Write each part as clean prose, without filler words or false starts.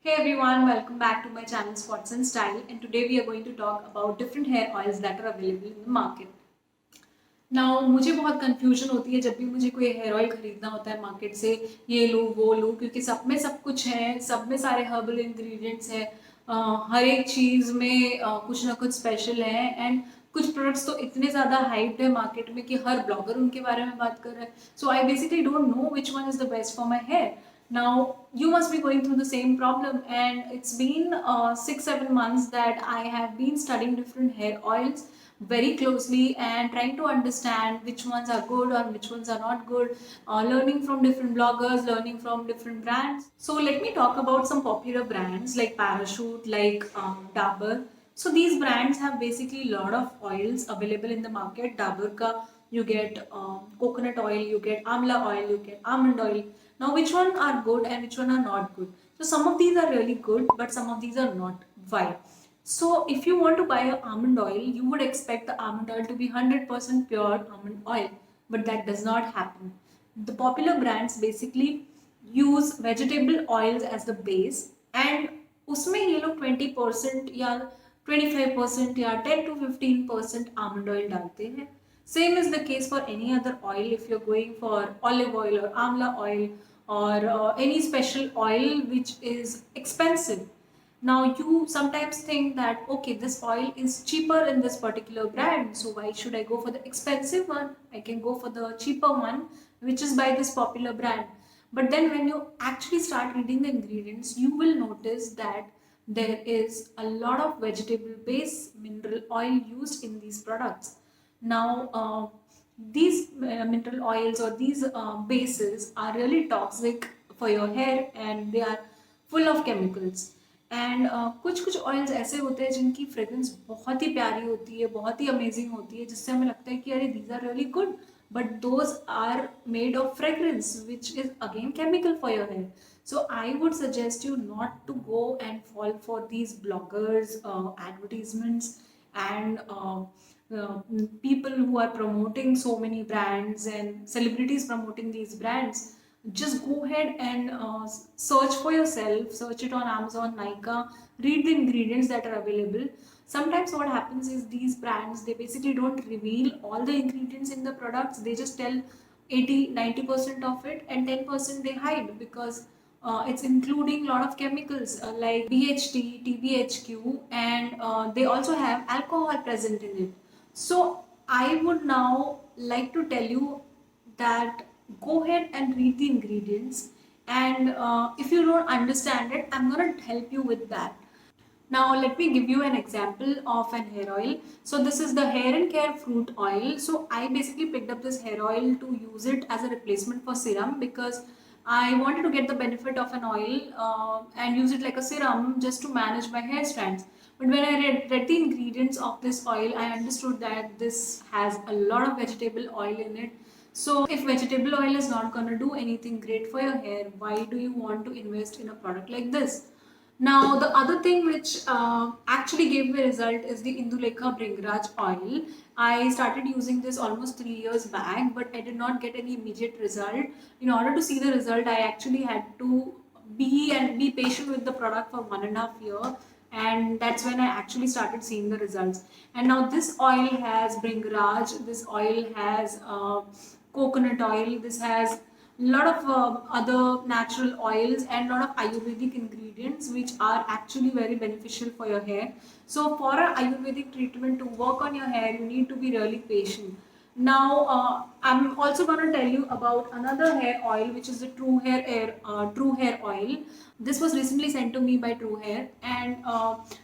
Hey everyone, welcome back to my channel Spots and Style, and today we are going to talk about different hair oils that are available in the market. Now मुझे बहुत confusion होती है जब भी मुझे कोई hair oil खरीदना होता है मार्केट से, ये लूँ वो लूँ, क्योंकि सब में सब कुछ है, सब में सारे हर्बल इंग्रेडिएंट्स हैं, हर एक चीज़ में कुछ ना कुछ स्पेशल है एंड कुछ प्रोडक्ट्स तो इतने ज़्यादा हाइप्ड है मार्केट में कि हर ब्लॉगर उनके बारे में बात कर रहा है. So I basically don't know which one is the best for my hair. Now you must be going through the same problem, and it's been 6-7 months that I have been studying different hair oils very closely and trying to understand which ones are good or which ones are not good, learning from different bloggers, learning from different brands. So let me talk about some popular brands like Parachute, like Dabur. So these brands have basically a lot of oils available in the market. Dabur ka you get coconut oil, you get amla oil, you get almond oil. Now which one are good and which one are not good? So some of these are really good, but some of these are not. Why? So if you want to buy a almond oil, you would expect the almond oil to be 100% pure almond oil, but that does not happen. The popular brands basically use vegetable oils as the base, and उसमें ये लोग 20% या 25% या 10 to 15% almond oil डालते हैं. Same is the case for any other oil. If you're going for olive oil or amla oil or any special oil which is expensive, now you sometimes think that okay, this oil is cheaper in this particular brand, so why should I go for the expensive one? I can go for the cheaper one which is by this popular brand. But then when you actually start reading the ingredients, you will notice that there is a lot of vegetable based mineral oil used in these products. Now these mineral oils or these bases are really toxic for your hair, and they are full of chemicals. And कुछ कुछ oils ऐसे होते हैं जिनकी fragrance बहुत ही प्यारी होती है, बहुत ही अमेजिंग होती है, जिससे हमें लगता है कि अरे these are really good, but those are made of fragrance which is again chemical for your hair. So I would suggest you not to go and fall for these bloggers advertisements and people who are promoting so many brands and celebrities promoting these brands. Just go ahead and search for yourself, search it on Amazon, Nykaa, read the ingredients that are available. Sometimes what happens is these brands, they basically don't reveal all the ingredients in the products, they just tell 80-90% of it, and 10% they hide because it's including a lot of chemicals like BHT, TBHQ, and they also have alcohol present in it. So I would now like to tell you that go ahead and read the ingredients, and if you don't understand it, I'm going to help you with that. Now let me give you an example of an hair oil. So this is the Hair and Care Fruit Oil. So I basically picked up this hair oil to use it as a replacement for serum because I wanted to get the benefit of an oil and use it like a serum just to manage my hair strands. But when I read the ingredients of this oil, I understood that this has a lot of vegetable oil in it. So if vegetable oil is not going to do anything great for your hair, why do you want to invest in a product like this? Now, the other thing which actually gave me result is the Indulekha Bringraj oil. I started using this almost 3 years back, but I did not get any immediate result. In order to see the result, I actually had to be patient with the product for 1.5 years, and that's when I actually started seeing the results. And now this oil has Bringraj, this oil has coconut oil, this has lot of other natural oils and lot of ayurvedic ingredients which are actually very beneficial for your hair. So for a ayurvedic treatment to work on your hair, you need to be really patient. Now I'm also going to tell you about another hair oil which is the True Hair oil. This was recently sent to me by True Hair, and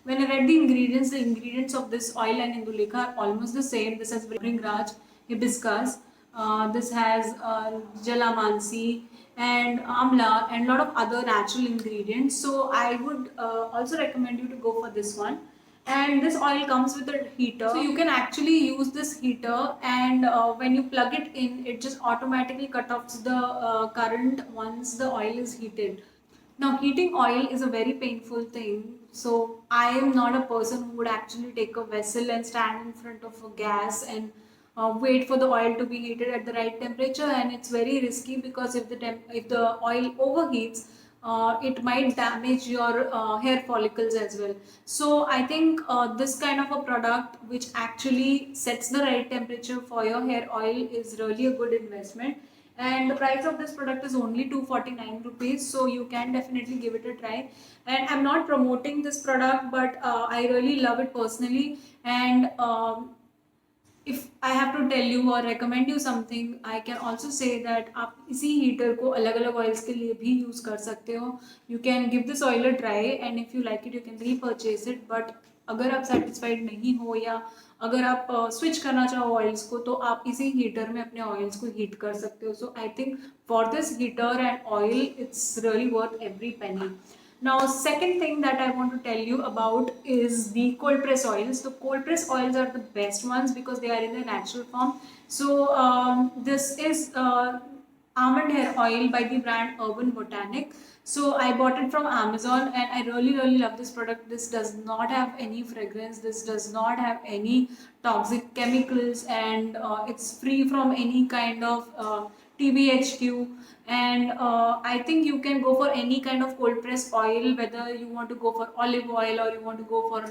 when I read the ingredients of this oil and Indulekha are almost the same. This has Bringraj, hibiscus, this has jalamansi and amla and a lot of other natural ingredients. So I would also recommend you to go for this one. And this oil comes with a heater, so you can actually use this heater, and when you plug it in, it just automatically cut off the current once the oil is heated. Now, heating oil is a very painful thing. So, I am not a person who would actually take a vessel and stand in front of a gas and wait for the oil to be heated at the right temperature. And it's very risky because if the oil overheats, it might damage your hair follicles as well. So I think this kind of a product which actually sets the right temperature for your hair oil is really a good investment. And the price of this product is only 249 rupees, so you can definitely give it a try. And I'm not promoting this product, but I really love it personally. And if I have to tell you or recommend you something, I can also say that आप इसी heater को अलग अलग oils के लिए भी use कर सकते हो. You can give this oil a try and if you like it you can repurchase it. But अगर आप satisfied नहीं हो या अगर आप स्विच करना चाहो ऑयल्स को, तो आप इसी हीटर में अपने ऑयल्स को हीट कर सकते हो. So I think for this heater and oil it's really worth every penny. Now, second thing that I want to tell you about is the cold press oils. The cold press oils are the best ones because they are in the natural form. So this is almond hair oil by the brand Urban Botanic. So I bought it from Amazon and I really love this product. This does not have any fragrance. This does not have any toxic chemicals, and it's free from any kind of TBHQ. And I think you can go for any kind of cold press oil, whether you want to go for olive oil or you want to go for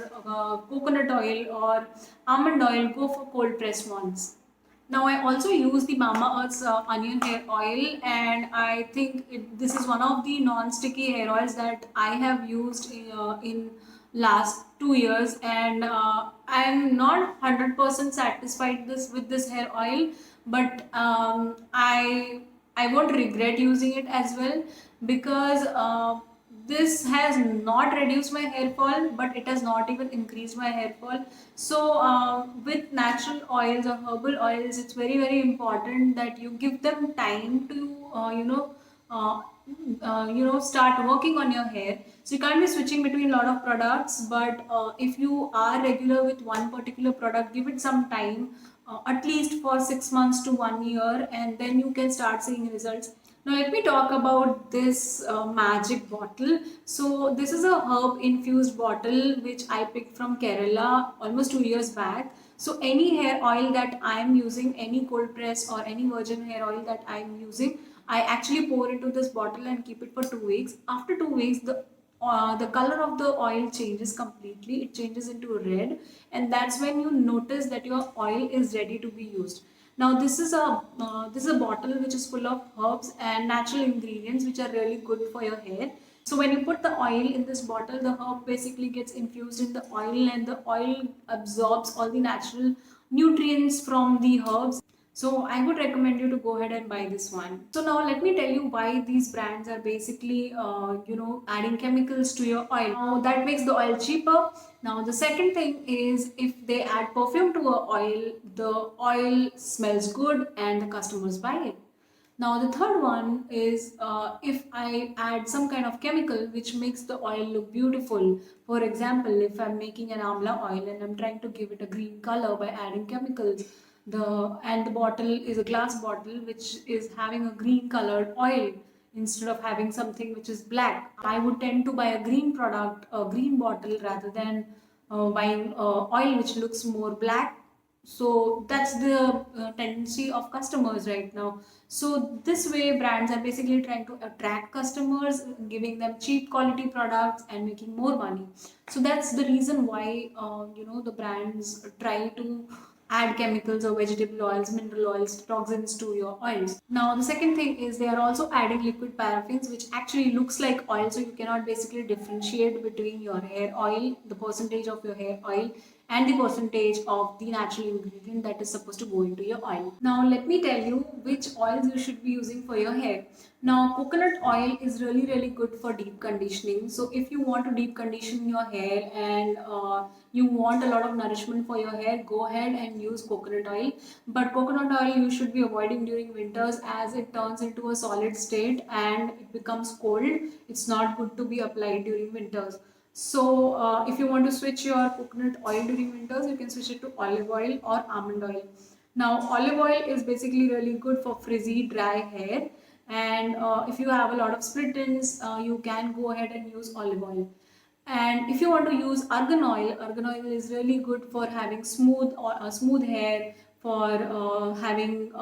coconut oil or almond oil, go for cold press ones. Now I also use the Mama Earth's onion hair oil, and I think this is one of the non-sticky hair oils that I have used in last 2 years, and I am not 100% satisfied with this hair oil, but I won't regret using it as well because this has not reduced my hair fall, but it has not even increased my hair fall. So with natural oils or herbal oils, it's very important that you give them time to start working on your hair. So you can't be switching between a lot of products, but if you are regular with one particular product, give it some time, at least for 6 months to 1 year, and then you can start seeing results. Now let me talk about this magic bottle. So this is a herb infused bottle which I picked from Kerala almost 2 years back. So any hair oil that I am using, any cold press or any virgin hair oil that I am using, I actually pour into this bottle and keep it for 2 weeks. After 2 weeks, the color of the oil changes completely. It changes into red, and that's when you notice that your oil is ready to be used. Now this is a bottle which is full of herbs and natural ingredients which are really good for your hair. So when you put the oil in this bottle, the herb basically gets infused in the oil and the oil absorbs all the natural nutrients from the herbs. So I would recommend you to go ahead and buy this one. So now let me tell you why these brands are basically adding chemicals to your oil. Now that makes the oil cheaper. Now the second thing is if they add perfume to a oil, the oil smells good and the customers buy it. Now the third one is if I add some kind of chemical which makes the oil look beautiful. For example, if I'm making an amla oil and I'm trying to give it a green color by adding chemicals, the bottle is a glass bottle which is having a green colored oil instead of having something which is black. I would tend to buy a green product, a green bottle, rather than buying oil which looks more black. So that's the tendency of customers right now. So this way brands are basically trying to attract customers, giving them cheap quality products and making more money. So that's the reason why the brands try to add chemicals or vegetable oils, mineral oils, toxins to your oils. Now the second thing is they are also adding liquid paraffins which actually looks like oil, so you cannot basically differentiate between your hair oil, the percentage of your hair oil, and the percentage of the natural ingredient that is supposed to go into your oil. Now let me tell you which oils you should be using for your hair. Now coconut oil is really good for deep conditioning. So if you want to deep condition your hair and you want a lot of nourishment for your hair, go ahead and use coconut oil. But coconut oil you should be avoiding during winters as it turns into a solid state and it becomes cold. It's not good to be applied during winters. So if you want to switch your coconut oil during winters, you can switch it to olive oil or almond oil. Now olive oil is basically really good for frizzy dry hair, and if you have a lot of split ends, you can go ahead and use olive oil. And if you want to use argan oil is really good for having smooth hair, for having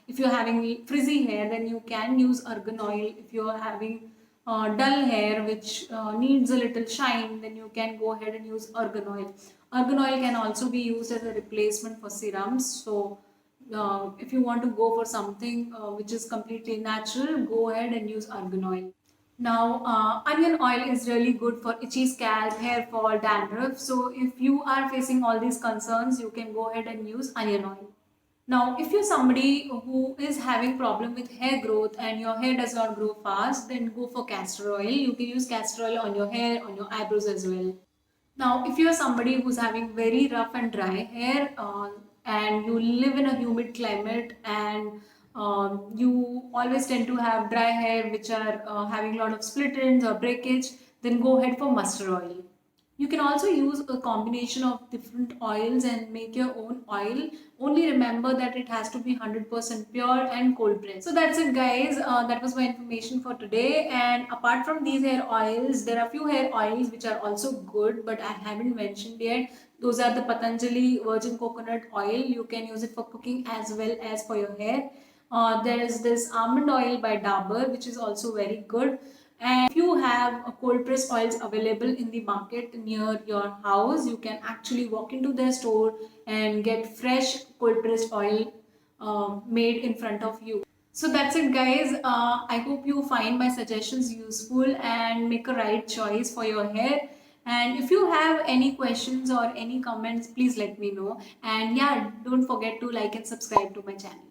if you're having frizzy hair, then you can use argan oil. If you're having dull hair which needs a little shine, then you can go ahead and use argan oil. Argan oil can also be used as a replacement for serums. So if you want to go for something which is completely natural, go ahead and use argan oil. Now, onion oil is really good for itchy scalp, hair fall, dandruff. So if you are facing all these concerns, you can go ahead and use onion oil. Now, if you're somebody who is having problem with hair growth and your hair does not grow fast, then go for castor oil. You can use castor oil on your hair, on your eyebrows as well. Now, if you're somebody who's having very rough and dry hair and you live in a humid climate and you always tend to have dry hair which are having a lot of split ends or breakage, then go ahead for mustard oil. You can also use a combination of different oils and make your own oil. Only remember that it has to be 100% pure and cold pressed. So that's it guys. That was my information for today. And apart from these hair oils, there are few hair oils which are also good but I haven't mentioned yet. Those are the Patanjali virgin coconut oil. You can use it for cooking as well as for your hair. There is this almond oil by Dabur which is also very good. And if you have a cold press oils available in the market near your house, you can actually walk into their store and get fresh cold pressed oil made in front of you. So that's it guys. I hope you find my suggestions useful and make a right choice for your hair. And if you have any questions or any comments, please let me know. And yeah, don't forget to like and subscribe to my channel.